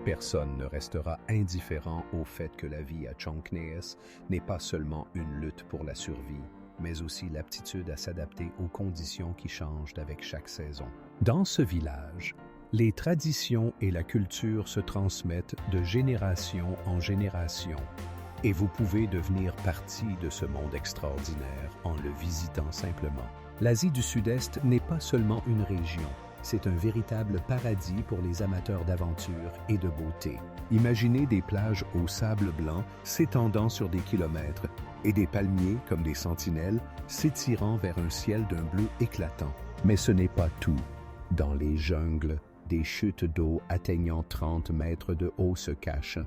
Personne ne restera indifférent au fait que la vie à Chanknees n'est pas seulement une lutte pour la survie, mais aussi l'aptitude à s'adapter aux conditions qui changent avec chaque saison. Dans ce village, les traditions et la culture se transmettent de génération en génération, et vous pouvez devenir partie de ce monde extraordinaire en le visitant simplement. L'Asie du Sud-Est n'est pas seulement une région, c'est un véritable paradis pour les amateurs d'aventure et de beauté. Imaginez des plages au sable blanc s'étendant sur des kilomètres et des palmiers comme des sentinelles s'étirant vers un ciel d'un bleu éclatant. Mais ce n'est pas tout. Dans les jungles, des chutes d'eau atteignant 30 mètres de haut se cachent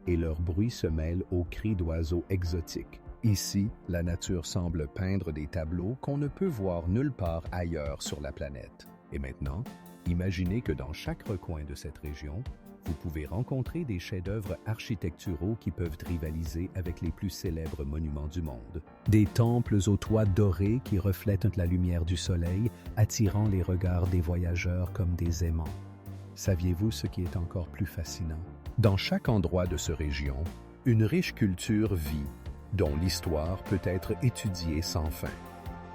et leur bruit se mêle aux cris d'oiseaux exotiques. Ici, la nature semble peindre des tableaux qu'on ne peut voir nulle part ailleurs sur la planète. Et maintenant, imaginez que dans chaque recoin de cette région, vous pouvez rencontrer des chefs-d'œuvre architecturaux qui peuvent rivaliser avec les plus célèbres monuments du monde. Des temples aux toits dorés qui reflètent la lumière du soleil, attirant les regards des voyageurs comme des aimants. Saviez-vous ce qui est encore plus fascinant? Dans chaque endroit de cette région, une riche culture vit, dont l'histoire peut être étudiée sans fin.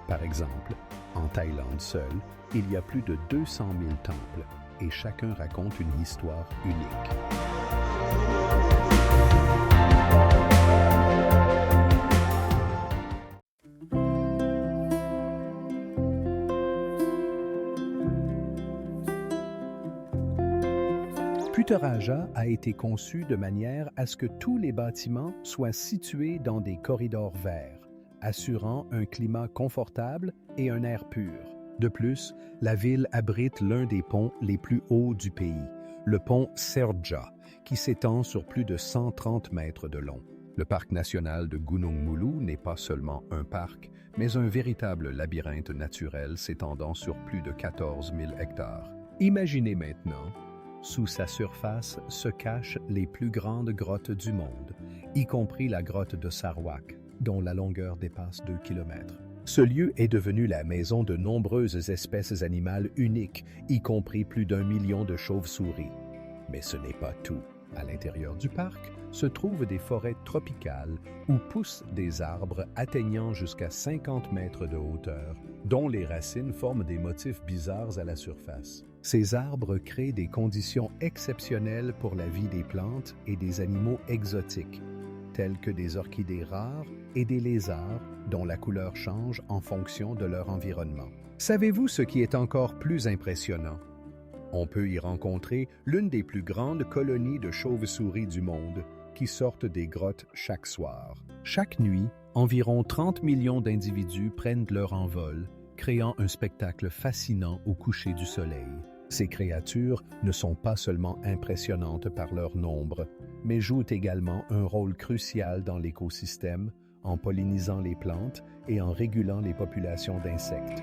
Par exemple, en Thaïlande seule, il y a plus de 200 000 temples et chacun raconte une histoire unique. Puttaraja a été conçu de manière à ce que tous les bâtiments soient situés dans des corridors verts, assurant un climat confortable et un air pur. De plus, la ville abrite l'un des ponts les plus hauts du pays, le pont Serja, qui s'étend sur plus de 130 mètres de long. Le parc national de Gunung Mulu n'est pas seulement un parc, mais un véritable labyrinthe naturel s'étendant sur plus de 14 000 hectares. Imaginez maintenant, sous sa surface se cachent les plus grandes grottes du monde, y compris la grotte de Sarawak, dont la longueur dépasse 2 km. Ce lieu est devenu la maison de nombreuses espèces animales uniques, y compris plus d'1 million de chauves-souris. Mais ce n'est pas tout. À l'intérieur du parc se trouvent des forêts tropicales où poussent des arbres atteignant jusqu'à 50 mètres de hauteur, dont les racines forment des motifs bizarres à la surface. Ces arbres créent des conditions exceptionnelles pour la vie des plantes et des animaux exotiques, tels que des orchidées rares et des lézards dont la couleur change en fonction de leur environnement. Savez-vous ce qui est encore plus impressionnant? On peut y rencontrer l'une des plus grandes colonies de chauves-souris du monde qui sortent des grottes chaque soir. Chaque nuit, environ 30 millions d'individus prennent leur envol, créant un spectacle fascinant au coucher du soleil. Ces créatures ne sont pas seulement impressionnantes par leur nombre, mais jouent également un rôle crucial dans l'écosystème en pollinisant les plantes et en régulant les populations d'insectes.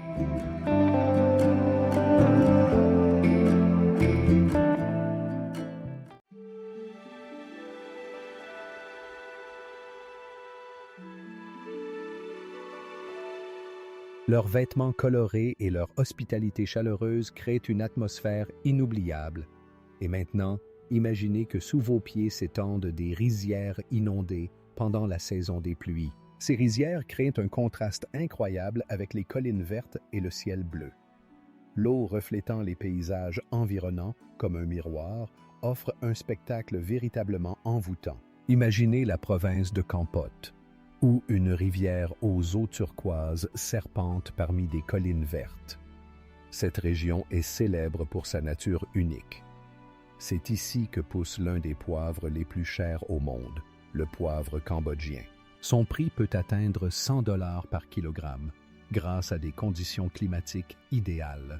Leurs vêtements colorés et leur hospitalité chaleureuse créent une atmosphère inoubliable. Et maintenant, imaginez que sous vos pieds s'étendent des rizières inondées pendant la saison des pluies. Ces rizières créent un contraste incroyable avec les collines vertes et le ciel bleu. L'eau reflétant les paysages environnants comme un miroir offre un spectacle véritablement envoûtant. Imaginez la province de Kampot, où une rivière aux eaux turquoises serpente parmi des collines vertes. Cette région est célèbre pour sa nature unique. C'est ici que pousse l'un des poivres les plus chers au monde, le poivre cambodgien. Son prix peut atteindre 100 $ par kilogramme, grâce à des conditions climatiques idéales.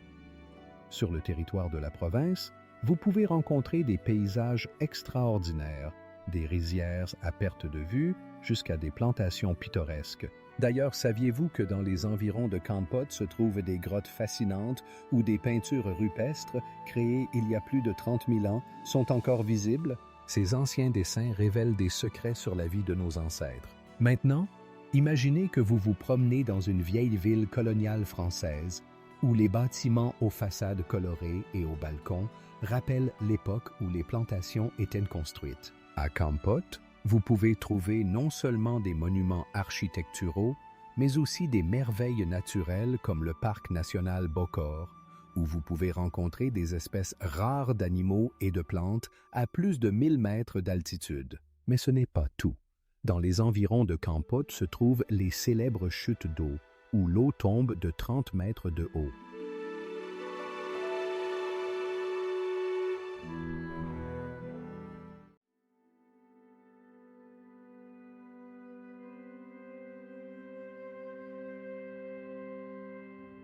Sur le territoire de la province, vous pouvez rencontrer des paysages extraordinaires, des rizières à perte de vue jusqu'à des plantations pittoresques. D'ailleurs, saviez-vous que dans les environs de Kampot se trouvent des grottes fascinantes où des peintures rupestres, créées il y a plus de 30 000 ans, sont encore visibles? Ces anciens dessins révèlent des secrets sur la vie de nos ancêtres. Maintenant, imaginez que vous vous promenez dans une vieille ville coloniale française, où les bâtiments aux façades colorées et aux balcons rappellent l'époque où les plantations étaient construites. À Kampot, vous pouvez trouver non seulement des monuments architecturaux, mais aussi des merveilles naturelles comme le parc national Bokor, où vous pouvez rencontrer des espèces rares d'animaux et de plantes à plus de 1000 mètres d'altitude. Mais ce n'est pas tout. Dans les environs de Kampot se trouvent les célèbres chutes d'eau, où l'eau tombe de 30 mètres de haut.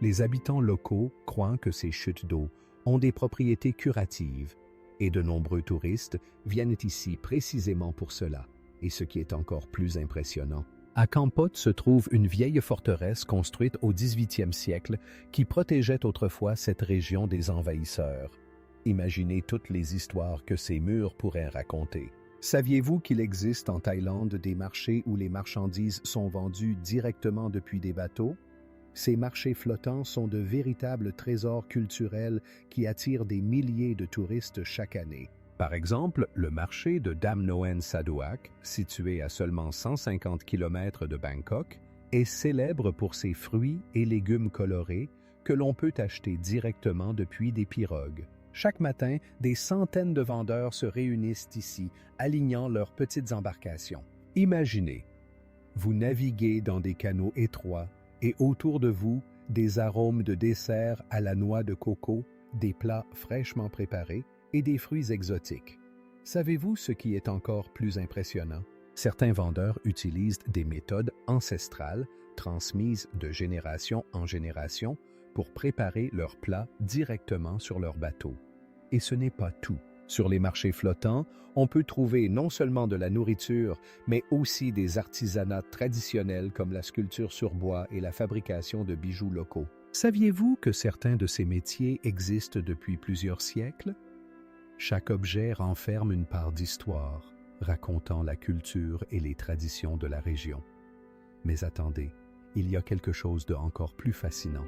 Les habitants locaux croient que ces chutes d'eau ont des propriétés curatives et de nombreux touristes viennent ici précisément pour cela. Et ce qui est encore plus impressionnant, à Kampot se trouve une vieille forteresse construite au 18e siècle qui protégeait autrefois cette région des envahisseurs. Imaginez toutes les histoires que ces murs pourraient raconter. Saviez-vous qu'il existe en Thaïlande des marchés où les marchandises sont vendues directement depuis des bateaux? Ces marchés flottants sont de véritables trésors culturels qui attirent des milliers de touristes chaque année. Par exemple, le marché de Dam Noen Saduak, situé à seulement 150 km de Bangkok, est célèbre pour ses fruits et légumes colorés que l'on peut acheter directement depuis des pirogues. Chaque matin, des centaines de vendeurs se réunissent ici, alignant leurs petites embarcations. Imaginez, vous naviguez dans des canaux étroits et autour de vous, des arômes de dessert à la noix de coco, des plats fraîchement préparés et des fruits exotiques. Savez-vous ce qui est encore plus impressionnant? Certains vendeurs utilisent des méthodes ancestrales transmises de génération en génération pour préparer leurs plats directement sur leur bateau. Et ce n'est pas tout. Sur les marchés flottants, on peut trouver non seulement de la nourriture, mais aussi des artisanats traditionnels comme la sculpture sur bois et la fabrication de bijoux locaux. Saviez-vous que certains de ces métiers existent depuis plusieurs siècles? Chaque objet renferme une part d'histoire, racontant la culture et les traditions de la région. Mais attendez, il y a quelque chose de encore plus fascinant.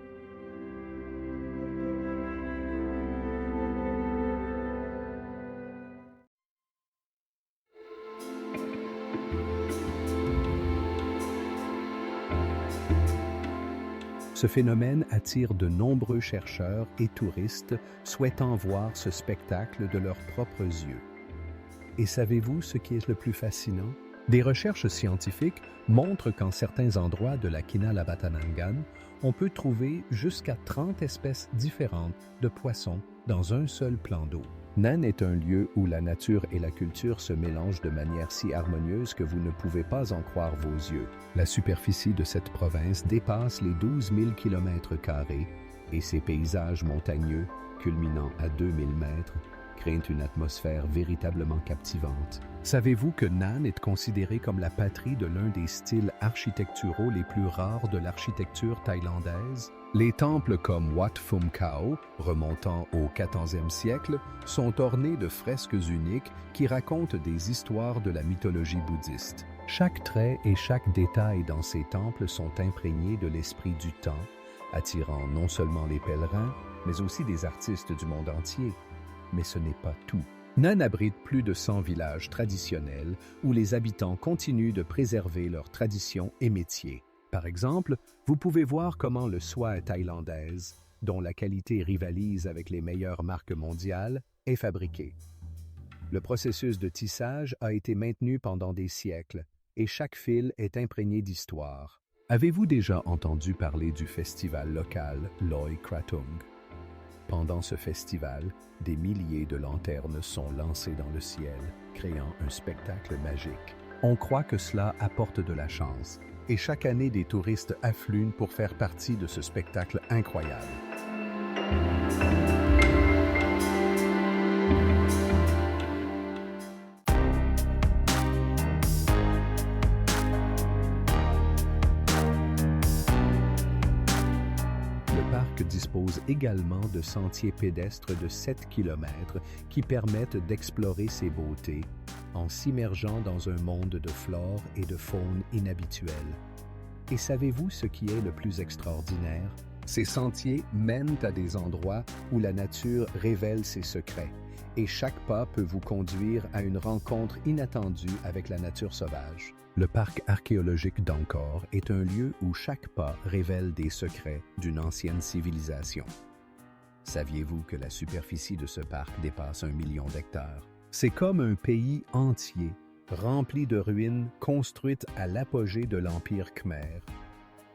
Ce phénomène attire de nombreux chercheurs et touristes souhaitant voir ce spectacle de leurs propres yeux. Et savez-vous ce qui est le plus fascinant? Des recherches scientifiques montrent qu'en certains endroits de la Kinabatangan, on peut trouver jusqu'à 30 espèces différentes de poissons dans un seul plan d'eau. Nan est un lieu où la nature et la culture se mélangent de manière si harmonieuse que vous ne pouvez pas en croire vos yeux. La superficie de cette province dépasse les 12 000 km² et ses paysages montagneux, culminant à 2000 mètres, créent une atmosphère véritablement captivante. Savez-vous que Nan est considéré comme la patrie de l'un des styles architecturaux les plus rares de l'architecture thaïlandaise? Les temples comme Wat Phum Khao, remontant au XIVe siècle, sont ornés de fresques uniques qui racontent des histoires de la mythologie bouddhiste. Chaque trait et chaque détail dans ces temples sont imprégnés de l'esprit du temps, attirant non seulement les pèlerins, mais aussi des artistes du monde entier. Mais ce n'est pas tout. Nan abrite plus de 100 villages traditionnels où les habitants continuent de préserver leurs traditions et métiers. Par exemple, vous pouvez voir comment le soie thaïlandaise, dont la qualité rivalise avec les meilleures marques mondiales, est fabriqué. Le processus de tissage a été maintenu pendant des siècles et chaque fil est imprégné d'histoire. Avez-vous déjà entendu parler du festival local Loi Krathong? Pendant ce festival, des milliers de lanternes sont lancées dans le ciel, créant un spectacle magique. On croit que cela apporte de la chance, et chaque année des touristes affluent pour faire partie de ce spectacle incroyable. Le parc dispose également de sentiers pédestres de 7 km qui permettent d'explorer ses beautés en s'immergeant dans un monde de flore et de faune inhabituels. Et savez-vous ce qui est le plus extraordinaire? Ces sentiers mènent à des endroits où la nature révèle ses secrets, et chaque pas peut vous conduire à une rencontre inattendue avec la nature sauvage. Le parc archéologique d'Angkor est un lieu où chaque pas révèle des secrets d'une ancienne civilisation. Saviez-vous que la superficie de ce parc dépasse 1 million d'hectares? C'est comme un pays entier, rempli de ruines construites à l'apogée de l'Empire Khmer.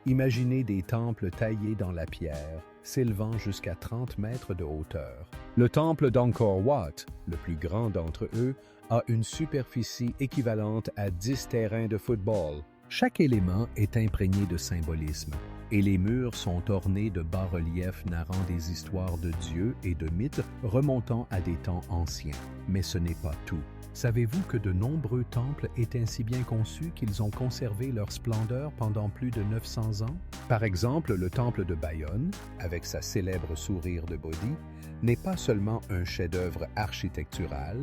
Imaginez des temples taillés dans la pierre, s'élevant jusqu'à 30 mètres de hauteur. Le temple d'Angkor Wat, le plus grand d'entre eux, a une superficie équivalente à 10 terrains de football. Chaque élément est imprégné de symbolisme, et les murs sont ornés de bas-reliefs narrant des histoires de dieux et de mythes remontant à des temps anciens. Mais ce n'est pas tout. Savez-vous que de nombreux temples étaient si bien conçus qu'ils ont conservé leur splendeur pendant plus de 900 ans? Par exemple, le temple de Bayonne, avec sa célèbre sourire de Bodhi, n'est pas seulement un chef-d'œuvre architectural,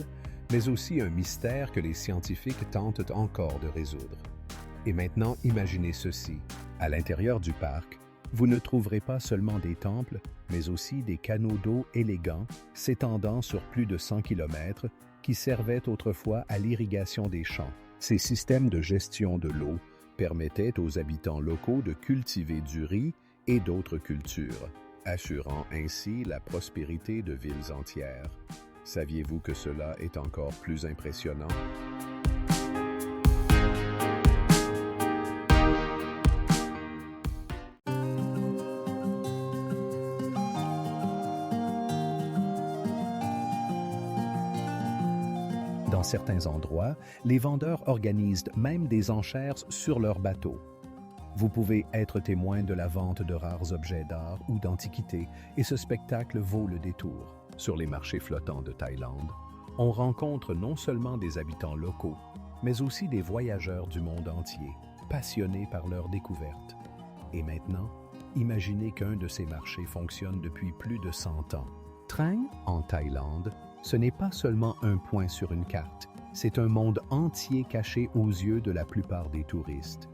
mais aussi un mystère que les scientifiques tentent encore de résoudre. Et maintenant, imaginez ceci. À l'intérieur du parc, vous ne trouverez pas seulement des temples, mais aussi des canaux d'eau élégants s'étendant sur plus de 100 km qui servaient autrefois à l'irrigation des champs. Ces systèmes de gestion de l'eau permettaient aux habitants locaux de cultiver du riz et d'autres cultures, assurant ainsi la prospérité de villes entières. Saviez-vous que cela est encore plus impressionnant? Dans certains endroits, les vendeurs organisent même des enchères sur leurs bateaux. Vous pouvez être témoin de la vente de rares objets d'art ou d'antiquités, et ce spectacle vaut le détour. Sur les marchés flottants de Thaïlande, on rencontre non seulement des habitants locaux, mais aussi des voyageurs du monde entier, passionnés par leur découverte. Et maintenant, imaginez qu'un de ces marchés fonctionne depuis plus de 100 ans. Trang, en Thaïlande, ce n'est pas seulement un point sur une carte, c'est un monde entier caché aux yeux de la plupart des touristes.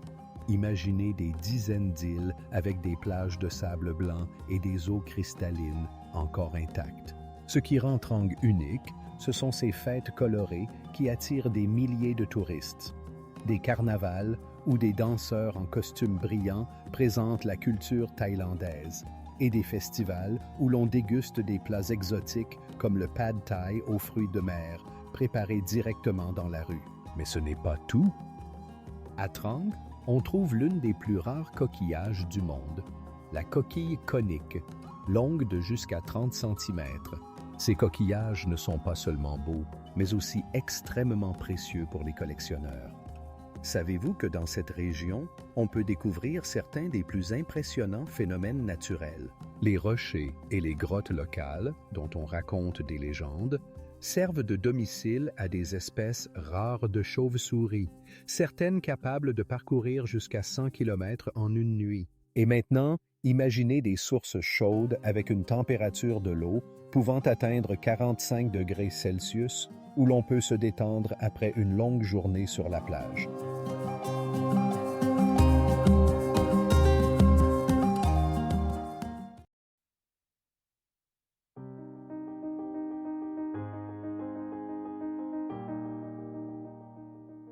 Imaginez des dizaines d'îles avec des plages de sable blanc et des eaux cristallines encore intactes. Ce qui rend Trang unique, ce sont ces fêtes colorées qui attirent des milliers de touristes. Des carnavals où des danseurs en costumes brillants présentent la culture thaïlandaise, et des festivals où l'on déguste des plats exotiques comme le pad thai aux fruits de mer, préparés directement dans la rue. Mais ce n'est pas tout. À Trang, on trouve l'une des plus rares coquillages du monde, la coquille conique, longue de jusqu'à 30 cm. Ces coquillages ne sont pas seulement beaux, mais aussi extrêmement précieux pour les collectionneurs. Savez-vous que dans cette région, on peut découvrir certains des plus impressionnants phénomènes naturels? Les rochers et les grottes locales, dont on raconte des légendes, servent de domicile à des espèces rares de chauves-souris, certaines capables de parcourir jusqu'à 100 km en une nuit. Et maintenant, imaginez des sources chaudes avec une température de l'eau pouvant atteindre 45 degrés Celsius, où l'on peut se détendre après une longue journée sur la plage.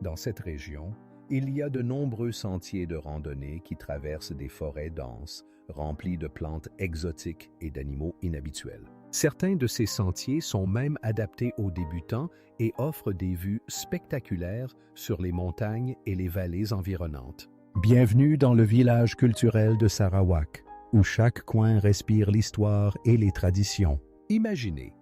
Dans cette région, il y a de nombreux sentiers de randonnée qui traversent des forêts denses, remplies de plantes exotiques et d'animaux inhabituels. Certains de ces sentiers sont même adaptés aux débutants et offrent des vues spectaculaires sur les montagnes et les vallées environnantes. Bienvenue dans le village culturel de Sarawak, où chaque coin respire l'histoire et les traditions. Imaginez,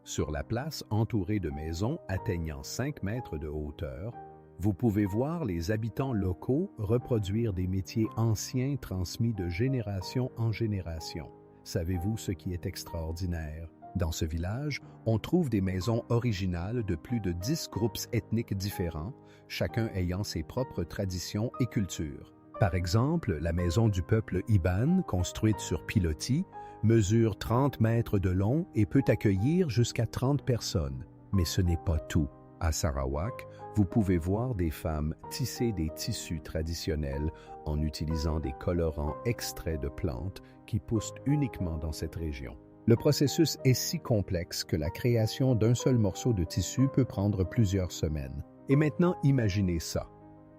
sur la place entourée de maisons atteignant 5 mètres de hauteur, vous pouvez voir les habitants locaux reproduire des métiers anciens transmis de génération en génération. Savez-vous ce qui est extraordinaire? Dans ce village, on trouve des maisons originales de plus de 10 groupes ethniques différents, chacun ayant ses propres traditions et cultures. Par exemple, la maison du peuple Iban, construite sur pilotis, mesure 30 mètres de long et peut accueillir jusqu'à 30 personnes. Mais ce n'est pas tout. À Sarawak, vous pouvez voir des femmes tisser des tissus traditionnels en utilisant des colorants extraits de plantes qui poussent uniquement dans cette région. Le processus est si complexe que la création d'un seul morceau de tissu peut prendre plusieurs semaines. Et maintenant, imaginez ça.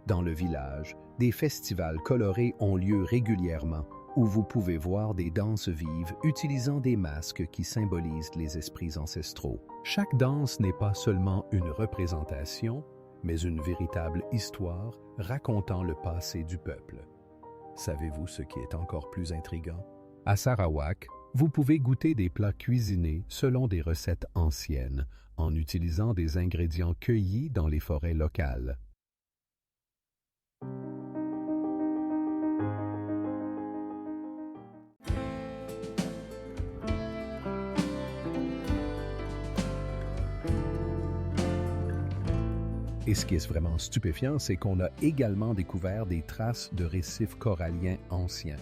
Dans le village, des festivals colorés ont lieu régulièrement où vous pouvez voir des danses vives utilisant des masques qui symbolisent les esprits ancestraux. Chaque danse n'est pas seulement une représentation, mais une véritable histoire racontant le passé du peuple. Savez-vous ce qui est encore plus intriguant? À Sarawak, vous pouvez goûter des plats cuisinés selon des recettes anciennes, en utilisant des ingrédients cueillis dans les forêts locales. Et ce qui est vraiment stupéfiant, c'est qu'on a également découvert des traces de récifs coralliens anciens,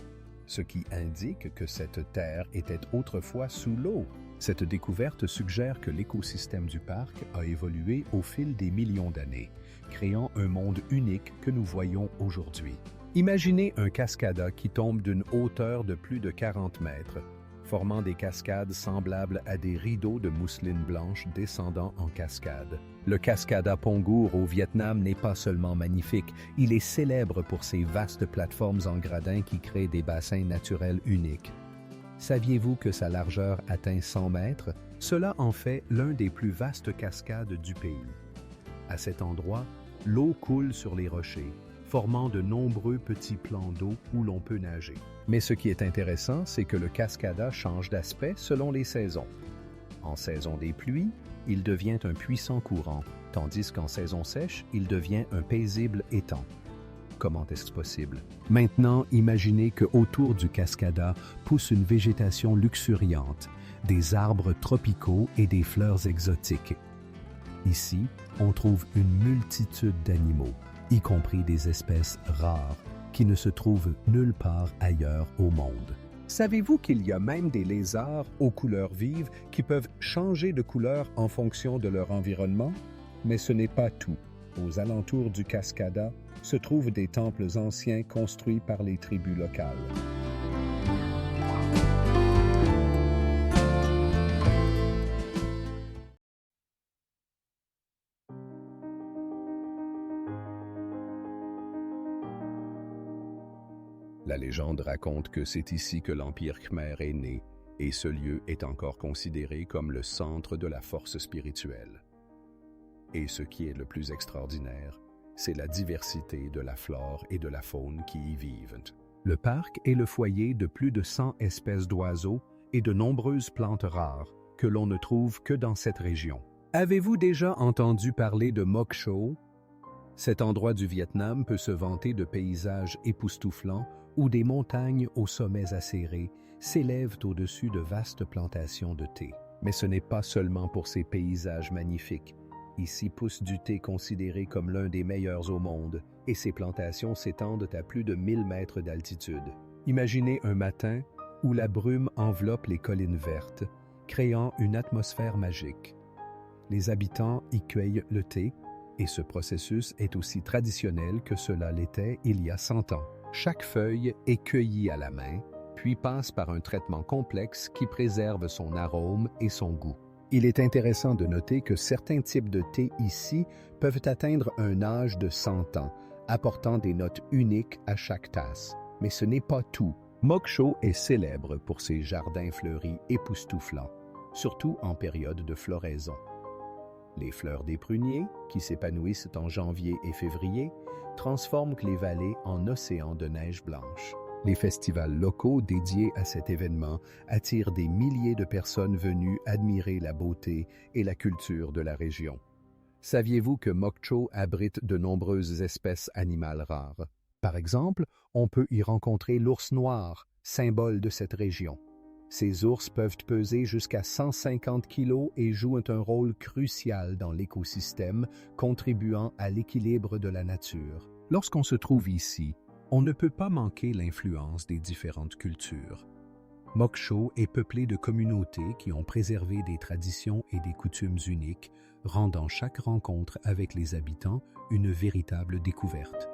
ce qui indique que cette terre était autrefois sous l'eau. Cette découverte suggère que l'écosystème du parc a évolué au fil des millions d'années, créant un monde unique que nous voyons aujourd'hui. Imaginez un cascada qui tombe d'une hauteur de plus de 40 mètres, formant des cascades semblables à des rideaux de mousseline blanche descendant en cascade. Le Cascada Pongur au Vietnam n'est pas seulement magnifique, il est célèbre pour ses vastes plateformes en gradin qui créent des bassins naturels uniques. Saviez-vous que sa largeur atteint 100 mètres? Cela en fait l'un des plus vastes cascades du pays. À cet endroit, l'eau coule sur les rochers, formant de nombreux petits plans d'eau où l'on peut nager. Mais ce qui est intéressant, c'est que le cascada change d'aspect selon les saisons. En saison des pluies, il devient un puissant courant, tandis qu'en saison sèche, il devient un paisible étang. Comment est-ce possible? Maintenant, imaginez qu'autour du cascada pousse une végétation luxuriante, des arbres tropicaux et des fleurs exotiques. Ici, on trouve une multitude d'animaux, y compris des espèces rares, qui ne se trouvent nulle part ailleurs au monde. Savez-vous qu'il y a même des lézards aux couleurs vives qui peuvent changer de couleur en fonction de leur environnement? Mais ce n'est pas tout. Aux alentours du cascada se trouvent des temples anciens construits par les tribus locales. La légende raconte que c'est ici que l'Empire Khmer est né, et ce lieu est encore considéré comme le centre de la force spirituelle. Et ce qui est le plus extraordinaire, c'est la diversité de la flore et de la faune qui y vivent. Le parc est le foyer de plus de 100 espèces d'oiseaux et de nombreuses plantes rares que l'on ne trouve que dans cette région. Avez-vous déjà entendu parler de Mok Chau? Cet endroit du Vietnam peut se vanter de paysages époustouflants où des montagnes aux sommets acérés s'élèvent au-dessus de vastes plantations de thé. Mais ce n'est pas seulement pour ces paysages magnifiques. Ici pousse du thé considéré comme l'un des meilleurs au monde, et ces plantations s'étendent à plus de 1000 mètres d'altitude. Imaginez un matin où la brume enveloppe les collines vertes, créant une atmosphère magique. Les habitants y cueillent le thé, et ce processus est aussi traditionnel que cela l'était il y a 100 ans. Chaque feuille est cueillie à la main, puis passe par un traitement complexe qui préserve son arôme et son goût. Il est intéressant de noter que certains types de thé ici peuvent atteindre un âge de 100 ans, apportant des notes uniques à chaque tasse. Mais ce n'est pas tout. Mok Chau est célèbre pour ses jardins fleuris époustouflants, surtout en période de floraison. Les fleurs des pruniers, qui s'épanouissent en janvier et février, transforment les vallées en océans de neige blanche. Les festivals locaux dédiés à cet événement attirent des milliers de personnes venues admirer la beauté et la culture de la région. Saviez-vous que Mok Chau abrite de nombreuses espèces animales rares? Par exemple, on peut y rencontrer l'ours noir, symbole de cette région. Ces ours peuvent peser jusqu'à 150 kg et jouent un rôle crucial dans l'écosystème, contribuant à l'équilibre de la nature. Lorsqu'on se trouve ici, on ne peut pas manquer l'influence des différentes cultures. Moksho est peuplé de communautés qui ont préservé des traditions et des coutumes uniques, rendant chaque rencontre avec les habitants une véritable découverte.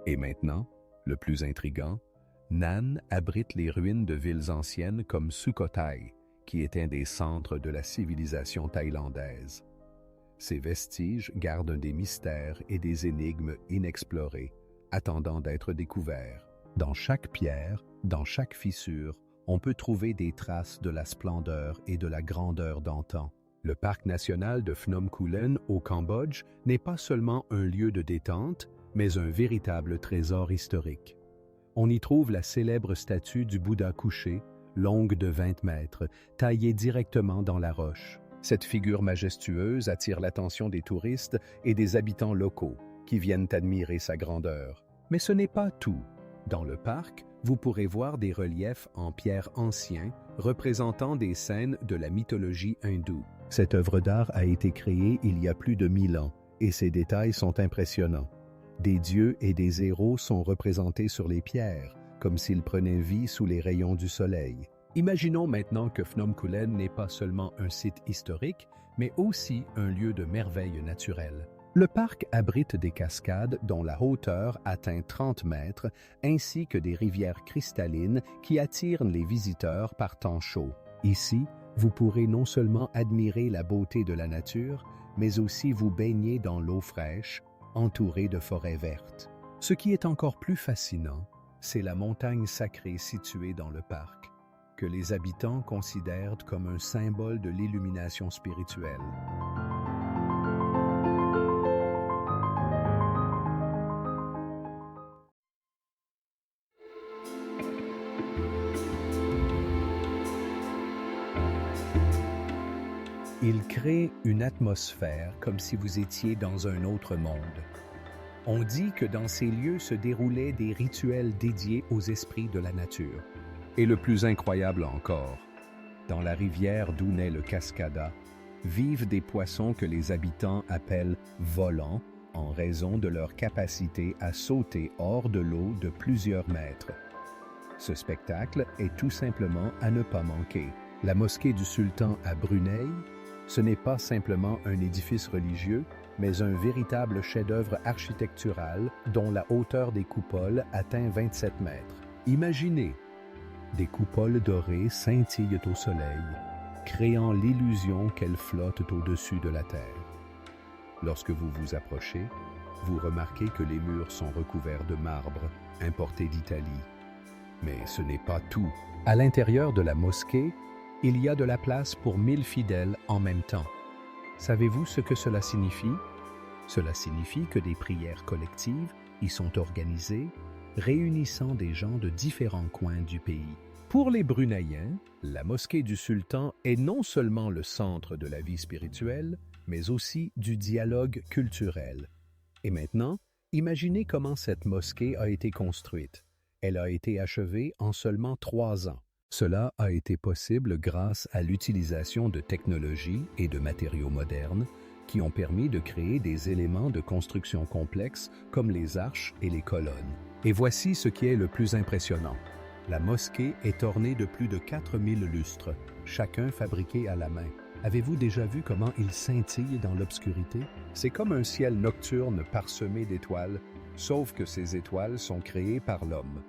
Et maintenant, le plus intriguant, Nan abrite les ruines de villes anciennes comme Sukhothai, qui est un des centres de la civilisation thaïlandaise. Ces vestiges gardent des mystères et des énigmes inexplorées, attendant d'être découverts. Dans chaque pierre, dans chaque fissure, on peut trouver des traces de la splendeur et de la grandeur d'antan. Le parc national de Phnom Kulen au Cambodge n'est pas seulement un lieu de détente, mais un véritable trésor historique. On y trouve la célèbre statue du Bouddha couché, longue de 20 mètres, taillée directement dans la roche. Cette figure majestueuse attire l'attention des touristes et des habitants locaux, qui viennent admirer sa grandeur. Mais ce n'est pas tout. Dans le parc, vous pourrez voir des reliefs en pierre anciens représentant des scènes de la mythologie hindoue. Cette œuvre d'art a été créée il y a plus de 1000 ans, et ses détails sont impressionnants. Des dieux et des héros sont représentés sur les pierres, comme s'ils prenaient vie sous les rayons du soleil. Imaginons maintenant que Phnom Kulen n'est pas seulement un site historique, mais aussi un lieu de merveilles naturelles. Le parc abrite des cascades dont la hauteur atteint 30 mètres, ainsi que des rivières cristallines qui attirent les visiteurs par temps chaud. Ici, vous pourrez non seulement admirer la beauté de la nature, mais aussi vous baigner dans l'eau fraîche, entouré de forêts vertes. Ce qui est encore plus fascinant, c'est la montagne sacrée située dans le parc, que les habitants considèrent comme un symbole de l'illumination spirituelle. Il crée une atmosphère comme si vous étiez dans un autre monde. On dit que dans ces lieux se déroulaient des rituels dédiés aux esprits de la nature. Et le plus incroyable encore, dans la rivière d'où naît le Cascada, vivent des poissons que les habitants appellent volants en raison de leur capacité à sauter hors de l'eau de plusieurs mètres. Ce spectacle est tout simplement à ne pas manquer. La mosquée du Sultan à Brunei, ce n'est pas simplement un édifice religieux, mais un véritable chef-d'œuvre architectural dont la hauteur des coupoles atteint 27 mètres. Imaginez, des coupoles dorées scintillent au soleil, créant l'illusion qu'elles flottent au-dessus de la terre. Lorsque vous vous approchez, vous remarquez que les murs sont recouverts de marbre, importé d'Italie. Mais ce n'est pas tout. À l'intérieur de la mosquée, il y a de la place pour 1000 fidèles en même temps. Savez-vous ce que cela signifie? Cela signifie que des prières collectives y sont organisées, réunissant des gens de différents coins du pays. Pour les Bruneiens, la mosquée du Sultan est non seulement le centre de la vie spirituelle, mais aussi du dialogue culturel. Et maintenant, imaginez comment cette mosquée a été construite. Elle a été achevée en seulement 3 ans. Cela a été possible grâce à l'utilisation de technologies et de matériaux modernes qui ont permis de créer des éléments de construction complexes comme les arches et les colonnes. Et voici ce qui est le plus impressionnant. La mosquée est ornée de plus de 4000 lustres, chacun fabriqué à la main. Avez-vous déjà vu comment ils scintillent dans l'obscurité? C'est comme un ciel nocturne parsemé d'étoiles, sauf que ces étoiles sont créées par l'homme.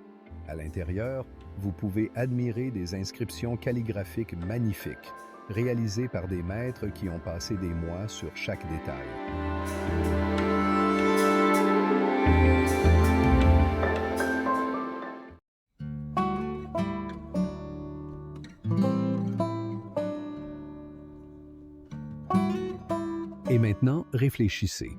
À l'intérieur, vous pouvez admirer des inscriptions calligraphiques magnifiques, réalisées par des maîtres qui ont passé des mois sur chaque détail. Et maintenant, réfléchissez.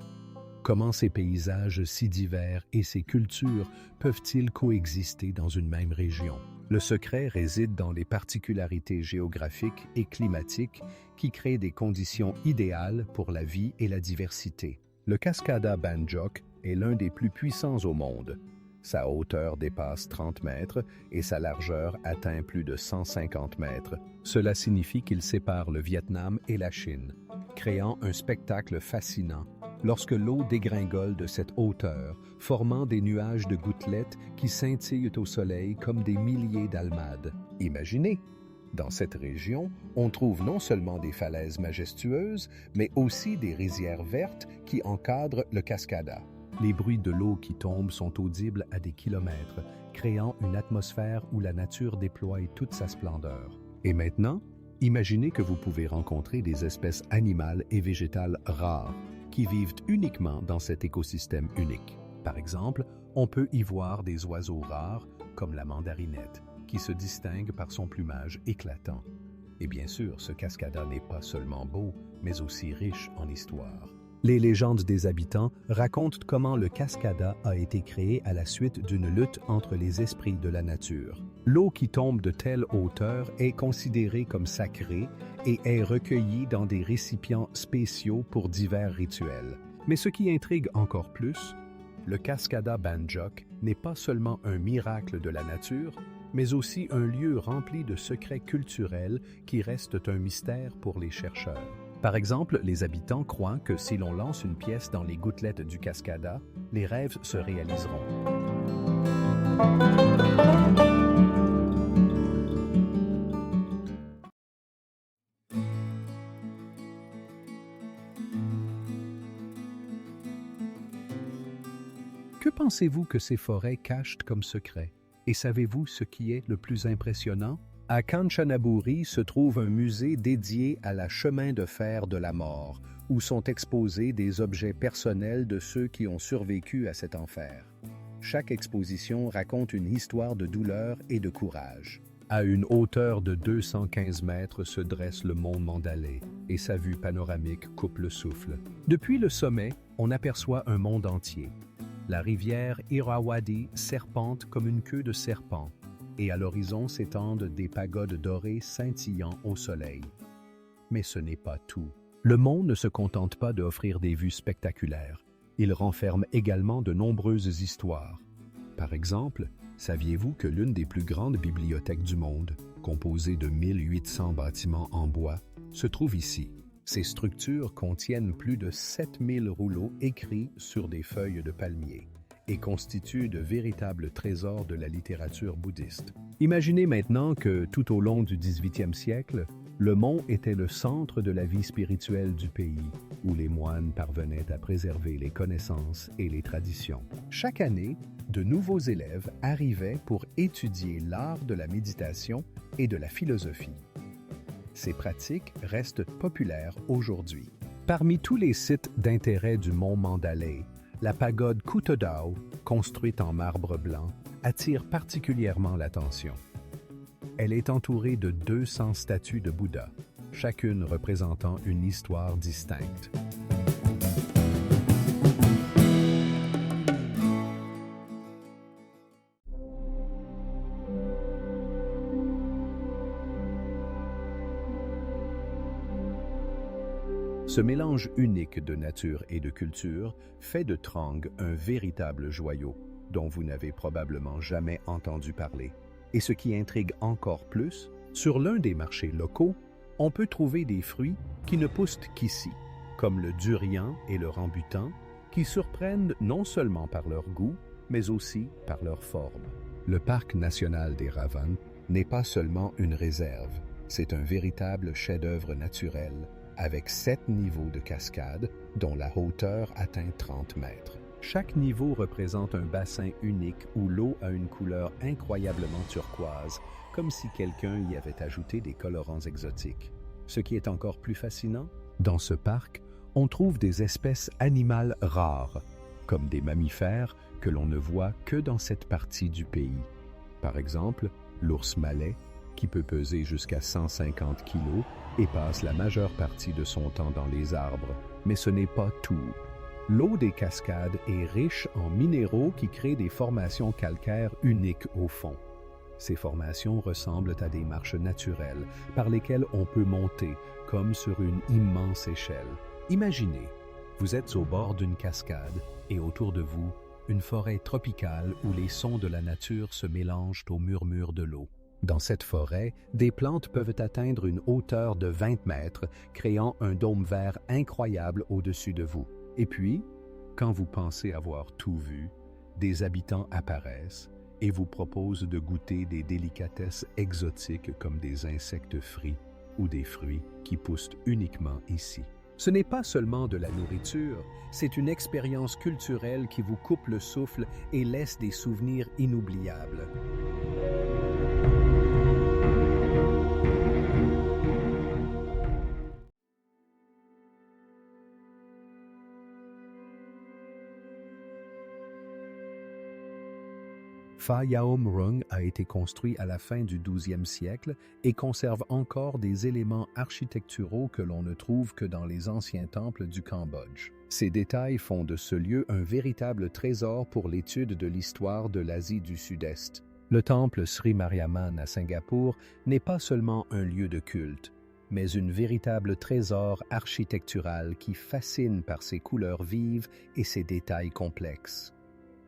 Comment ces paysages si divers et ces cultures peuvent-ils coexister dans une même région? Le secret réside dans les particularités géographiques et climatiques qui créent des conditions idéales pour la vie et la diversité. Le Cascada Banjok est l'un des plus puissants au monde. Sa hauteur dépasse 30 mètres et sa largeur atteint plus de 150 mètres. Cela signifie qu'il sépare le Vietnam et la Chine, créant un spectacle fascinant lorsque l'eau dégringole de cette hauteur, formant des nuages de gouttelettes qui scintillent au soleil comme des milliers d'almades. Imaginez! Dans cette région, on trouve non seulement des falaises majestueuses, mais aussi des rizières vertes qui encadrent le Cascada. Les bruits de l'eau qui tombe sont audibles à des kilomètres, créant une atmosphère où la nature déploie toute sa splendeur. Et maintenant, imaginez que vous pouvez rencontrer des espèces animales et végétales rares qui vivent uniquement dans cet écosystème unique. Par exemple, on peut y voir des oiseaux rares comme la mandarinette, qui se distingue par son plumage éclatant. Et bien sûr, ce Cascada n'est pas seulement beau, mais aussi riche en histoire. Les légendes des habitants racontent comment le Cascada a été créé à la suite d'une lutte entre les esprits de la nature. L'eau qui tombe de telle hauteur est considérée comme sacrée et est recueillie dans des récipients spéciaux pour divers rituels. Mais ce qui intrigue encore plus, le Cascada Banjoc n'est pas seulement un miracle de la nature, mais aussi un lieu rempli de secrets culturels qui restent un mystère pour les chercheurs. Par exemple, les habitants croient que si l'on lance une pièce dans les gouttelettes du Cascada, les rêves se réaliseront. Que pensez-vous que ces forêts cachent comme secret? Et savez-vous ce qui est le plus impressionnant? À Kanchanaburi se trouve un musée dédié à la chemin de fer de la mort, où sont exposés des objets personnels de ceux qui ont survécu à cet enfer. Chaque exposition raconte une histoire de douleur et de courage. À une hauteur de 215 mètres se dresse le mont Mandalay, et sa vue panoramique coupe le souffle. Depuis le sommet, on aperçoit un monde entier. La rivière Irrawaddy serpente comme une queue de serpent, et à l'horizon s'étendent des pagodes dorées scintillant au soleil. Mais ce n'est pas tout. Le mont ne se contente pas d'offrir des vues spectaculaires. Il renferme également de nombreuses histoires. Par exemple, saviez-vous que l'une des plus grandes bibliothèques du monde, composée de 1800 bâtiments en bois, se trouve ici? Ces structures contiennent plus de 7000 rouleaux écrits sur des feuilles de palmier et constituent de véritables trésors de la littérature bouddhiste. Imaginez maintenant que tout au long du 18e siècle, le mont était le centre de la vie spirituelle du pays, où les moines parvenaient à préserver les connaissances et les traditions. Chaque année, de nouveaux élèves arrivaient pour étudier l'art de la méditation et de la philosophie. Ces pratiques restent populaires aujourd'hui. Parmi tous les sites d'intérêt du mont Mandalay, la pagode Kutodao, construite en marbre blanc, attire particulièrement l'attention. Elle est entourée de 200 statues de Bouddha, chacune représentant une histoire distincte. Ce mélange unique de nature et de culture fait de Trang un véritable joyau dont vous n'avez probablement jamais entendu parler. Et ce qui intrigue encore plus, sur l'un des marchés locaux, on peut trouver des fruits qui ne poussent qu'ici, comme le durian et le rambutan, qui surprennent non seulement par leur goût, mais aussi par leur forme. Le parc national des Ravans n'est pas seulement une réserve, c'est un véritable chef-d'œuvre naturel, avec 7 niveaux de cascade dont la hauteur atteint 30 mètres. Chaque niveau représente un bassin unique où l'eau a une couleur incroyablement turquoise, comme si quelqu'un y avait ajouté des colorants exotiques. Ce qui est encore plus fascinant, dans ce parc, on trouve des espèces animales rares, comme des mammifères que l'on ne voit que dans cette partie du pays. Par exemple, l'ours malais, qui peut peser jusqu'à 150 kg et passe la majeure partie de son temps dans les arbres. Mais ce n'est pas tout. L'eau des cascades est riche en minéraux qui créent des formations calcaires uniques au fond. Ces formations ressemblent à des marches naturelles par lesquelles on peut monter, comme sur une immense échelle. Imaginez, vous êtes au bord d'une cascade et autour de vous, une forêt tropicale où les sons de la nature se mélangent au murmure de l'eau. Dans cette forêt, des plantes peuvent atteindre une hauteur de 20 mètres, créant un dôme vert incroyable au-dessus de vous. Et puis, quand vous pensez avoir tout vu, des habitants apparaissent et vous proposent de goûter des délicatesses exotiques comme des insectes frits ou des fruits qui poussent uniquement ici. Ce n'est pas seulement de la nourriture, c'est une expérience culturelle qui vous coupe le souffle et laisse des souvenirs inoubliables. Phra Yaom Rung a été construit à la fin du XIIe siècle et conserve encore des éléments architecturaux que l'on ne trouve que dans les anciens temples du Cambodge. Ces détails font de ce lieu un véritable trésor pour l'étude de l'histoire de l'Asie du Sud-Est. Le temple Sri Mariamman à Singapour n'est pas seulement un lieu de culte, mais une véritable trésor architectural qui fascine par ses couleurs vives et ses détails complexes.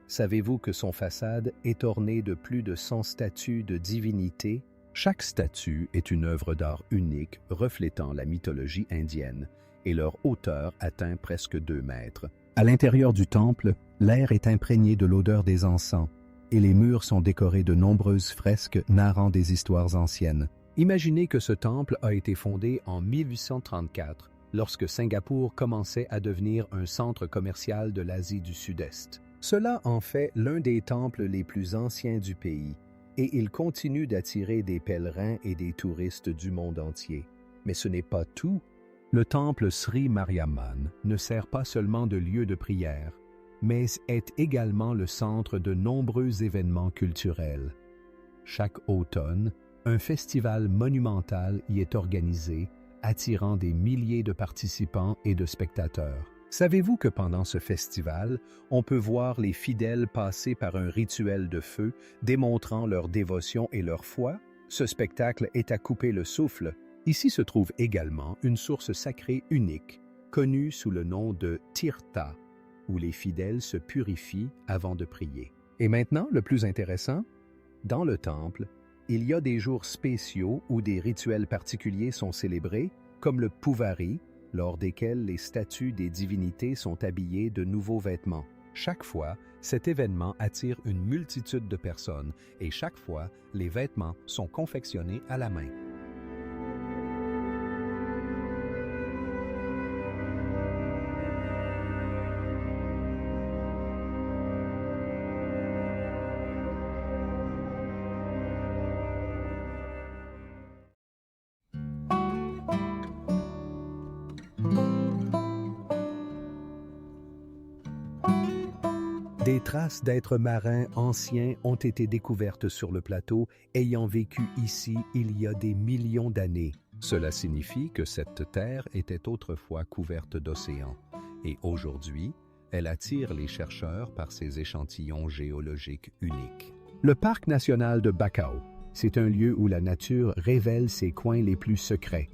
Savez-vous que son façade est ornée de plus de 100 statues de divinités? Chaque statue est une œuvre d'art unique reflétant la mythologie indienne, et leur hauteur atteint presque 2 mètres. À l'intérieur du temple, l'air est imprégné de l'odeur des encens, et les murs sont décorés de nombreuses fresques narrant des histoires anciennes. Imaginez que ce temple a été fondé en 1834, lorsque Singapour commençait à devenir un centre commercial de l'Asie du Sud-Est. Cela en fait l'un des temples les plus anciens du pays, et il continue d'attirer des pèlerins et des touristes du monde entier. Mais ce n'est pas tout. Le temple Sri Mariamman ne sert pas seulement de lieu de prière, mais est également le centre de nombreux événements culturels. Chaque automne, un festival monumental y est organisé, attirant des milliers de participants et de spectateurs. Savez-vous que pendant ce festival, on peut voir les fidèles passer par un rituel de feu, démontrant leur dévotion et leur foi? Ce spectacle est à couper le souffle. Ici se trouve également une source sacrée unique, connue sous le nom de Tirtha, où les fidèles se purifient avant de prier. Et maintenant, le plus intéressant, dans le temple, il y a des jours spéciaux où des rituels particuliers sont célébrés, comme le Pouvari, lors desquels les statues des divinités sont habillées de nouveaux vêtements. Chaque fois, cet événement attire une multitude de personnes et chaque fois, les vêtements sont confectionnés à la main. Des traces d'êtres marins anciens ont été découvertes sur le plateau, ayant vécu ici il y a des millions d'années. Cela signifie que cette terre était autrefois couverte d'océans, et aujourd'hui, elle attire les chercheurs par ses échantillons géologiques uniques. Le parc national de Bacau, c'est un lieu où la nature révèle ses coins les plus secrets.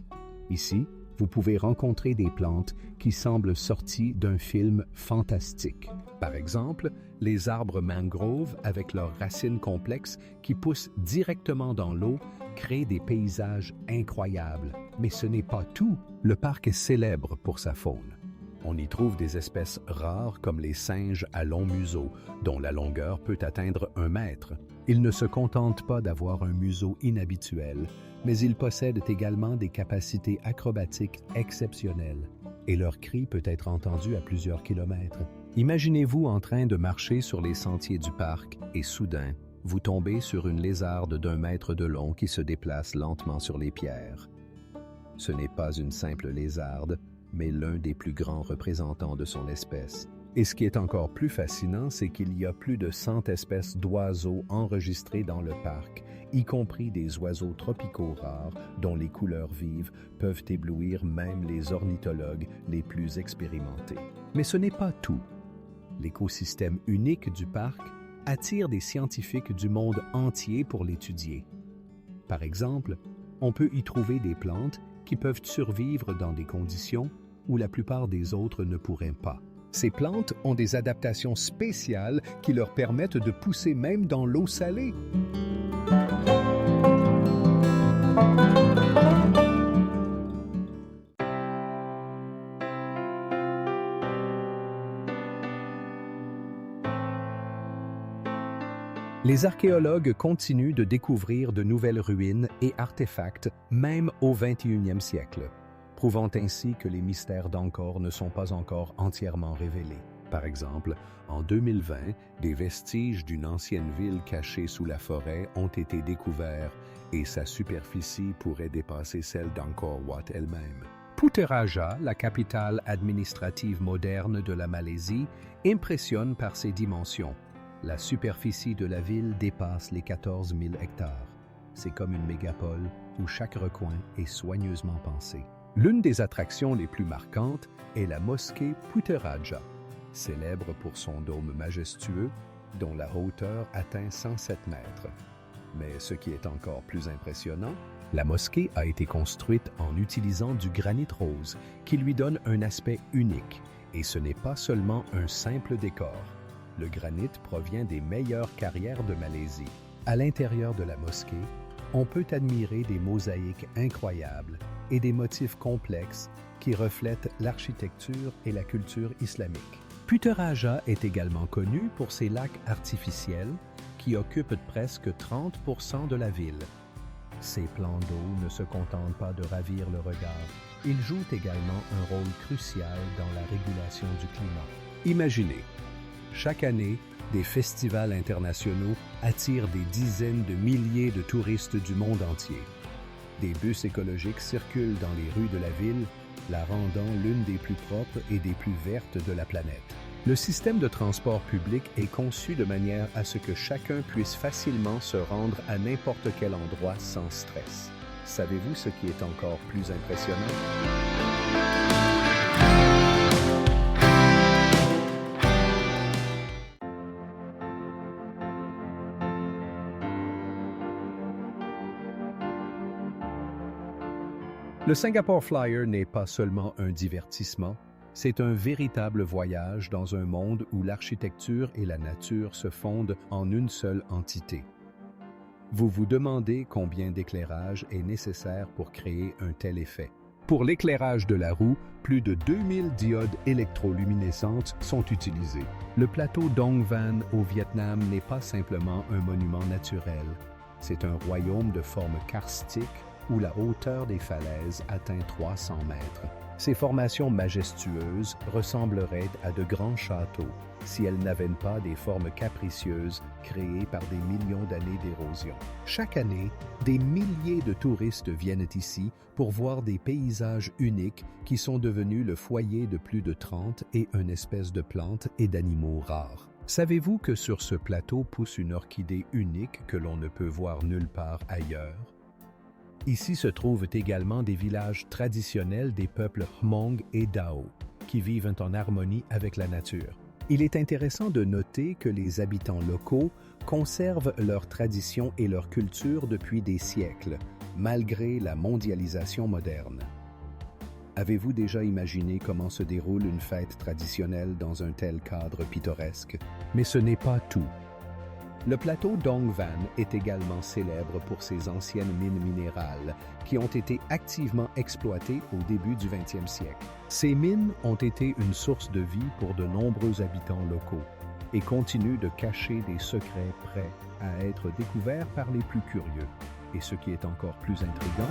Ici, vous pouvez rencontrer des plantes qui semblent sorties d'un film fantastique. Par exemple, les arbres mangroves avec leurs racines complexes qui poussent directement dans l'eau créent des paysages incroyables. Mais ce n'est pas tout. Le parc est célèbre pour sa faune. On y trouve des espèces rares comme les singes à long museau, dont la longueur peut atteindre 1 mètre. Ils ne se contentent pas d'avoir un museau inhabituel, mais ils possèdent également des capacités acrobatiques exceptionnelles, et leur cri peut être entendu à plusieurs kilomètres. Imaginez-vous en train de marcher sur les sentiers du parc et soudain, vous tombez sur une lézarde d'1 mètre de long qui se déplace lentement sur les pierres. Ce n'est pas une simple lézarde, mais l'un des plus grands représentants de son espèce. Et ce qui est encore plus fascinant, c'est qu'il y a plus de 100 espèces d'oiseaux enregistrées dans le parc, y compris des oiseaux tropicaux rares dont les couleurs vives peuvent éblouir même les ornithologues les plus expérimentés. Mais ce n'est pas tout. L'écosystème unique du parc attire des scientifiques du monde entier pour l'étudier. Par exemple, on peut y trouver des plantes qui peuvent survivre dans des conditions où la plupart des autres ne pourraient pas. Ces plantes ont des adaptations spéciales qui leur permettent de pousser même dans l'eau salée. Les archéologues continuent de découvrir de nouvelles ruines et artefacts, même au 21e siècle, prouvant ainsi que les mystères d'Angkor ne sont pas encore entièrement révélés. Par exemple, en 2020, des vestiges d'une ancienne ville cachée sous la forêt ont été découverts et sa superficie pourrait dépasser celle d'Angkor Wat elle-même. Putrajaya, la capitale administrative moderne de la Malaisie, impressionne par ses dimensions. La superficie de la ville dépasse les 14 000 hectares. C'est comme une mégapole où chaque recoin est soigneusement pensé. L'une des attractions les plus marquantes est la mosquée Putrajaya, célèbre pour son dôme majestueux dont la hauteur atteint 107 mètres. Mais ce qui est encore plus impressionnant, la mosquée a été construite en utilisant du granit rose qui lui donne un aspect unique, et ce n'est pas seulement un simple décor. Le granit provient des meilleures carrières de Malaisie. À l'intérieur de la mosquée, on peut admirer des mosaïques incroyables et des motifs complexes qui reflètent l'architecture et la culture islamique. Putrajaya est également connu pour ses lacs artificiels qui occupent presque 30% de la ville. Ces plans d'eau ne se contentent pas de ravir le regard, ils jouent également un rôle crucial dans la régulation du climat. Imaginez, chaque année, des festivals internationaux attirent des dizaines de milliers de touristes du monde entier. Des bus écologiques circulent dans les rues de la ville, la rendant l'une des plus propres et des plus vertes de la planète. Le système de transport public est conçu de manière à ce que chacun puisse facilement se rendre à n'importe quel endroit sans stress. Savez-vous ce qui est encore plus impressionnant? Le Singapore Flyer n'est pas seulement un divertissement, c'est un véritable voyage dans un monde où l'architecture et la nature se fondent en une seule entité. Vous vous demandez combien d'éclairage est nécessaire pour créer un tel effet. Pour l'éclairage de la roue, plus de 2000 diodes électroluminescentes sont utilisées. Le plateau Dong Van au Vietnam n'est pas simplement un monument naturel, c'est un royaume de forme karstique où la hauteur des falaises atteint 300 mètres. Ces formations majestueuses ressembleraient à de grands châteaux si elles n'avaient pas des formes capricieuses créées par des millions d'années d'érosion. Chaque année, des milliers de touristes viennent ici pour voir des paysages uniques qui sont devenus le foyer de plus de 30 et une espèce de plantes et d'animaux rares. Savez-vous que sur ce plateau pousse une orchidée unique que l'on ne peut voir nulle part ailleurs? Ici se trouvent également des villages traditionnels des peuples Hmong et Dao, qui vivent en harmonie avec la nature. Il est intéressant de noter que les habitants locaux conservent leurs traditions et leur culture depuis des siècles, malgré la mondialisation moderne. Avez-vous déjà imaginé comment se déroule une fête traditionnelle dans un tel cadre pittoresque? Mais ce n'est pas tout. Le plateau Dong Van est également célèbre pour ses anciennes mines minérales qui ont été activement exploitées au début du 20e siècle. Ces mines ont été une source de vie pour de nombreux habitants locaux et continuent de cacher des secrets prêts à être découverts par les plus curieux. Et ce qui est encore plus intriguant,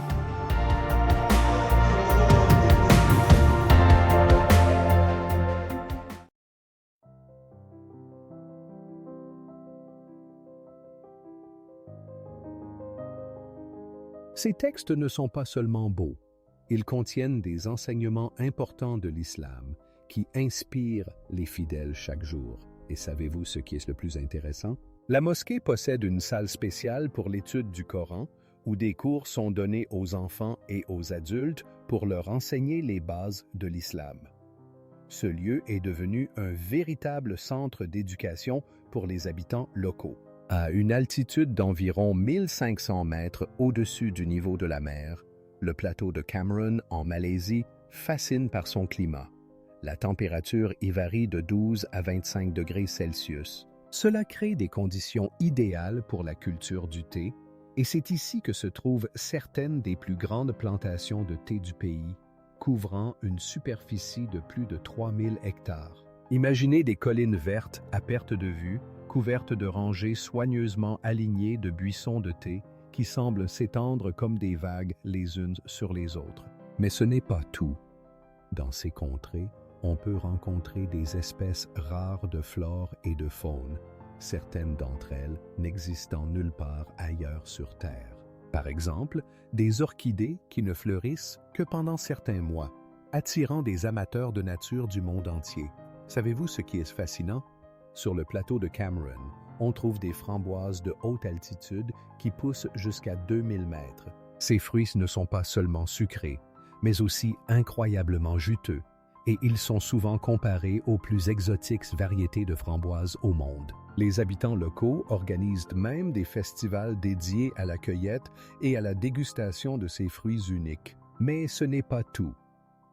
ces textes ne sont pas seulement beaux, ils contiennent des enseignements importants de l'islam qui inspirent les fidèles chaque jour. Et savez-vous ce qui est le plus intéressant? La mosquée possède une salle spéciale pour l'étude du Coran où des cours sont donnés aux enfants et aux adultes pour leur enseigner les bases de l'islam. Ce lieu est devenu un véritable centre d'éducation pour les habitants locaux. À une altitude d'environ 1500 mètres au-dessus du niveau de la mer, le plateau de Cameron, en Malaisie, fascine par son climat. La température y varie de 12 à 25 degrés Celsius. Cela crée des conditions idéales pour la culture du thé, et c'est ici que se trouvent certaines des plus grandes plantations de thé du pays, couvrant une superficie de plus de 3000 hectares. Imaginez des collines vertes à perte de vue, couvertes de rangées soigneusement alignées de buissons de thé qui semblent s'étendre comme des vagues les unes sur les autres. Mais ce n'est pas tout. Dans ces contrées, on peut rencontrer des espèces rares de flore et de faune, certaines d'entre elles n'existant nulle part ailleurs sur Terre. Par exemple, des orchidées qui ne fleurissent que pendant certains mois, attirant des amateurs de nature du monde entier. Savez-vous ce qui est fascinant? Sur le plateau de Cameron, on trouve des framboises de haute altitude qui poussent jusqu'à 2000 mètres. Ces fruits ne sont pas seulement sucrés, mais aussi incroyablement juteux, et ils sont souvent comparés aux plus exotiques variétés de framboises au monde. Les habitants locaux organisent même des festivals dédiés à la cueillette et à la dégustation de ces fruits uniques. Mais ce n'est pas tout.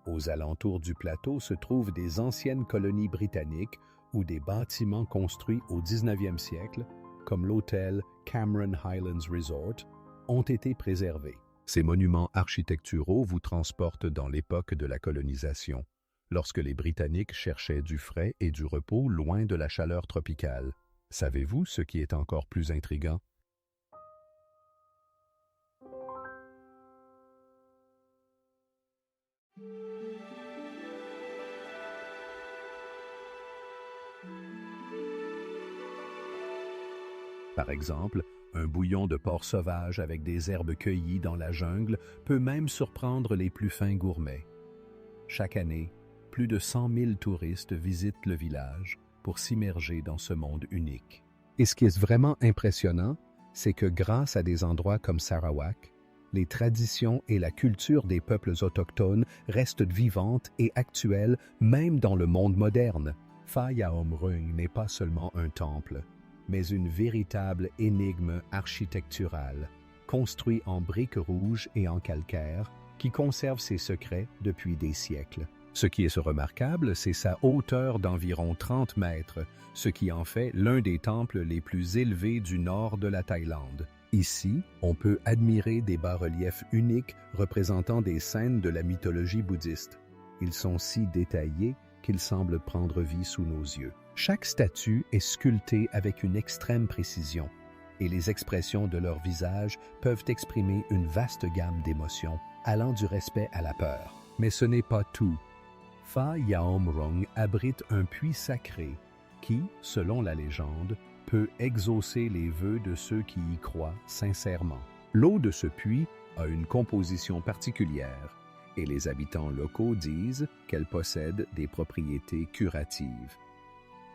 Aux alentours du plateau se trouvent des anciennes colonies britanniques ou des bâtiments construits au 19e siècle, comme l'hôtel Cameron Highlands Resort, ont été préservés. Ces monuments architecturaux vous transportent dans l'époque de la colonisation, lorsque les Britanniques cherchaient du frais et du repos loin de la chaleur tropicale. Savez-vous ce qui est encore plus intriguant? Par exemple, un bouillon de porc sauvage avec des herbes cueillies dans la jungle peut même surprendre les plus fins gourmets. Chaque année, plus de 100 000 touristes visitent le village pour s'immerger dans ce monde unique. Et ce qui est vraiment impressionnant, c'est que grâce à des endroits comme Sarawak, les traditions et la culture des peuples autochtones restent vivantes et actuelles même dans le monde moderne. Pha Yaom Rung n'est pas seulement un temple, mais une véritable énigme architecturale, construit en briques rouges et en calcaire, qui conserve ses secrets depuis des siècles. Ce qui est remarquable, c'est sa hauteur d'environ 30 mètres, ce qui en fait l'un des temples les plus élevés du nord de la Thaïlande. Ici, on peut admirer des bas-reliefs uniques représentant des scènes de la mythologie bouddhiste. Ils sont si détaillés qu'ils semblent prendre vie sous nos yeux. Chaque statue est sculptée avec une extrême précision, et les expressions de leur visage peuvent exprimer une vaste gamme d'émotions, allant du respect à la peur. Mais ce n'est pas tout. Pha Yaom Rung abrite un puits sacré qui, selon la légende, peut exaucer les vœux de ceux qui y croient sincèrement. L'eau de ce puits a une composition particulière, et les habitants locaux disent qu'elle possède des propriétés curatives.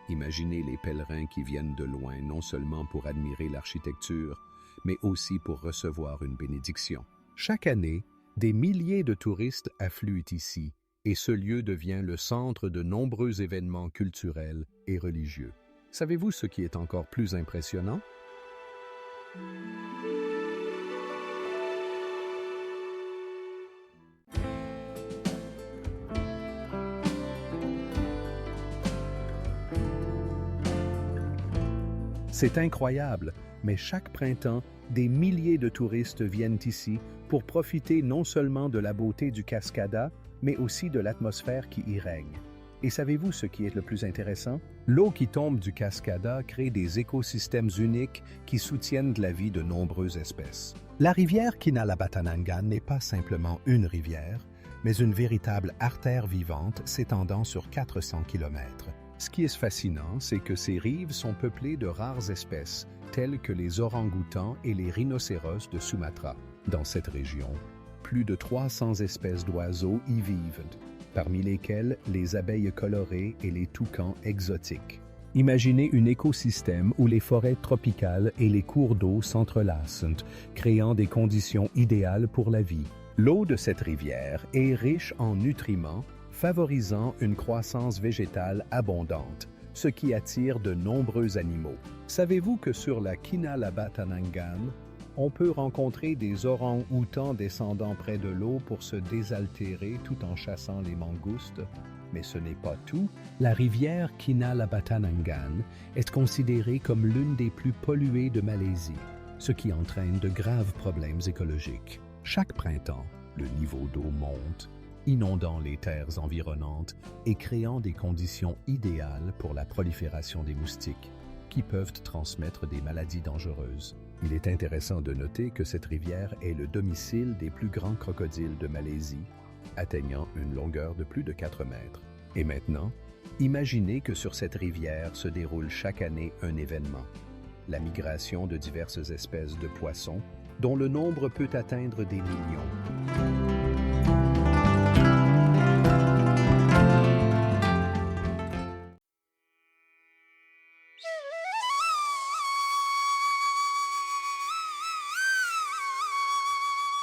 Imaginez les pèlerins qui viennent de loin non seulement pour admirer l'architecture, mais aussi pour recevoir une bénédiction. Chaque année, des milliers de touristes affluent ici, et ce lieu devient le centre de nombreux événements culturels et religieux. Savez-vous ce qui est encore plus impressionnant? C'est incroyable, mais chaque printemps, des milliers de touristes viennent ici pour profiter non seulement de la beauté du Cascada, mais aussi de l'atmosphère qui y règne. Et savez-vous ce qui est le plus intéressant? L'eau qui tombe du Cascada crée des écosystèmes uniques qui soutiennent la vie de nombreuses espèces. La rivière Kinahabatangan n'est pas simplement une rivière, mais une véritable artère vivante s'étendant sur 400 km. Ce qui est fascinant, c'est que ces rives sont peuplées de rares espèces, telles que les orang-outans et les rhinocéros de Sumatra. Dans cette région, plus de 300 espèces d'oiseaux y vivent, parmi lesquelles les abeilles colorées et les toucans exotiques. Imaginez un écosystème où les forêts tropicales et les cours d'eau s'entrelacent, créant des conditions idéales pour la vie. L'eau de cette rivière est riche en nutriments, favorisant une croissance végétale abondante, ce qui attire de nombreux animaux. Savez-vous que sur la Kinahabatangan, on peut rencontrer des orang-outans descendant près de l'eau pour se désaltérer tout en chassant les mangoustes? Mais ce n'est pas tout. La rivière Kinabatangan est considérée comme l'une des plus polluées de Malaisie, ce qui entraîne de graves problèmes écologiques. Chaque printemps, le niveau d'eau monte, inondant les terres environnantes et créant des conditions idéales pour la prolifération des moustiques, qui peuvent transmettre des maladies dangereuses. Il est intéressant de noter que cette rivière est le domicile des plus grands crocodiles de Malaisie, atteignant une longueur de plus de 4 mètres. Et maintenant, imaginez que sur cette rivière se déroule chaque année un événement, la migration de diverses espèces de poissons, dont le nombre peut atteindre des millions.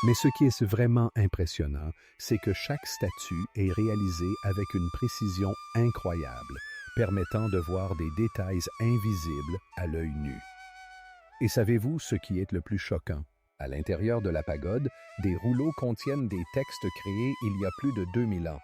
Mais ce qui est vraiment impressionnant, c'est que chaque statue est réalisée avec une précision incroyable, permettant de voir des détails invisibles à l'œil nu. Et savez-vous ce qui est le plus choquant? À l'intérieur de la pagode, des rouleaux contiennent des textes créés il y a plus de 2000 ans.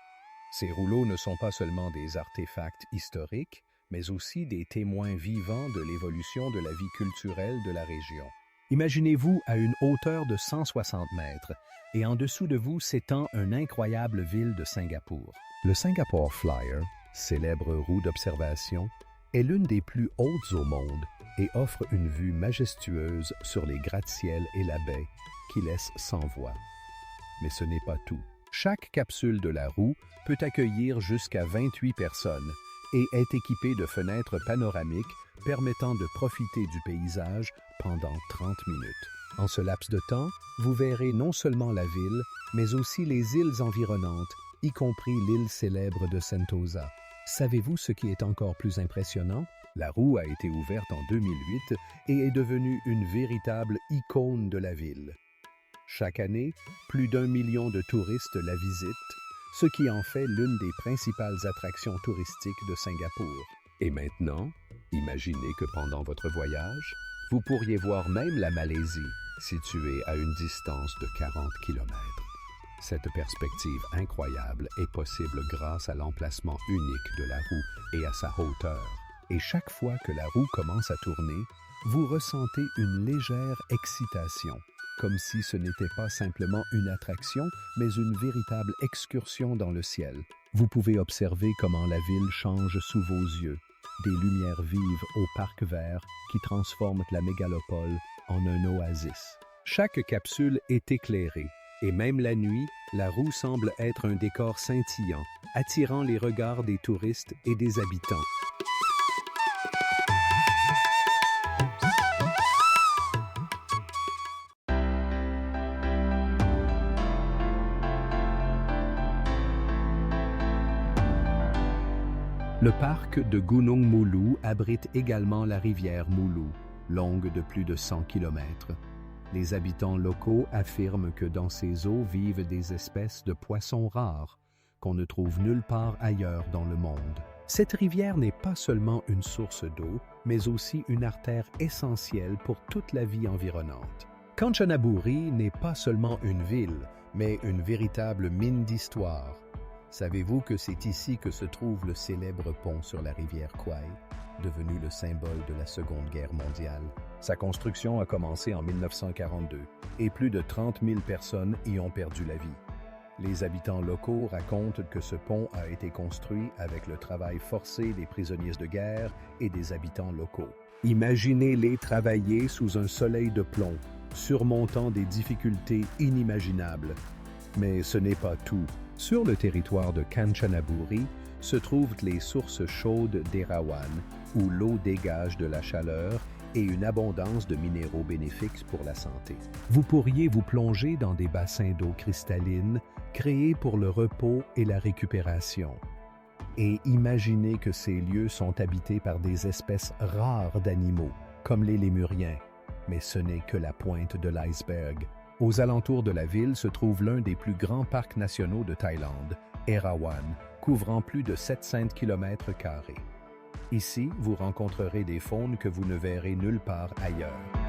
Ces rouleaux ne sont pas seulement des artefacts historiques, mais aussi des témoins vivants de l'évolution de la vie culturelle de la région. Imaginez-vous à une hauteur de 160 mètres et en dessous de vous s'étend une incroyable ville de Singapour. Le Singapore Flyer, célèbre roue d'observation, est l'une des plus hautes au monde et offre une vue majestueuse sur les gratte-ciels et la baie qui laisse sans voix. Mais ce n'est pas tout. Chaque capsule de la roue peut accueillir jusqu'à 28 personnes et est équipée de fenêtres panoramiques permettant de profiter du paysage pendant 30 minutes. En ce laps de temps, vous verrez non seulement la ville, mais aussi les îles environnantes, y compris l'île célèbre de Sentosa. Savez-vous ce qui est encore plus impressionnant? La roue a été ouverte en 2008 et est devenue une véritable icône de la ville. Chaque année, plus d'1 million de touristes la visitent, ce qui en fait l'une des principales attractions touristiques de Singapour. Et maintenant, imaginez que pendant votre voyage, vous pourriez voir même la Malaisie, située à une distance de 40 km. Cette perspective incroyable est possible grâce à l'emplacement unique de la roue et à sa hauteur. Et chaque fois que la roue commence à tourner, vous ressentez une légère excitation, comme si ce n'était pas simplement une attraction, mais une véritable excursion dans le ciel. Vous pouvez observer comment la ville change sous vos yeux, des lumières vives au parc vert qui transforment la mégalopole en un oasis. Chaque capsule est éclairée, et même la nuit, la roue semble être un décor scintillant, attirant les regards des touristes et des habitants. Le parc de Gunung Mulu abrite également la rivière Mulu, longue de plus de 100 km. Les habitants locaux affirment que dans ces eaux vivent des espèces de poissons rares qu'on ne trouve nulle part ailleurs dans le monde. Cette rivière n'est pas seulement une source d'eau, mais aussi une artère essentielle pour toute la vie environnante. Kanchanaburi n'est pas seulement une ville, mais une véritable mine d'histoire. Savez-vous que c'est ici que se trouve le célèbre pont sur la rivière Kwai, devenu le symbole de la Seconde Guerre mondiale? Sa construction a commencé en 1942 et plus de 30 000 personnes y ont perdu la vie. Les habitants locaux racontent que ce pont a été construit avec le travail forcé des prisonniers de guerre et des habitants locaux. Imaginez-les travailler sous un soleil de plomb, surmontant des difficultés inimaginables. Mais ce n'est pas tout. Sur le territoire de Kanchanaburi se trouvent les sources chaudes d'Erawan, où l'eau dégage de la chaleur et une abondance de minéraux bénéfiques pour la santé. Vous pourriez vous plonger dans des bassins d'eau cristalline créés pour le repos et la récupération. Et imaginez que ces lieux sont habités par des espèces rares d'animaux, comme les lémuriens. Mais ce n'est que la pointe de l'iceberg. Aux alentours de la ville se trouve l'un des plus grands parcs nationaux de Thaïlande, Erawan, couvrant plus de 700 km². Ici, vous rencontrerez des faunes que vous ne verrez nulle part ailleurs.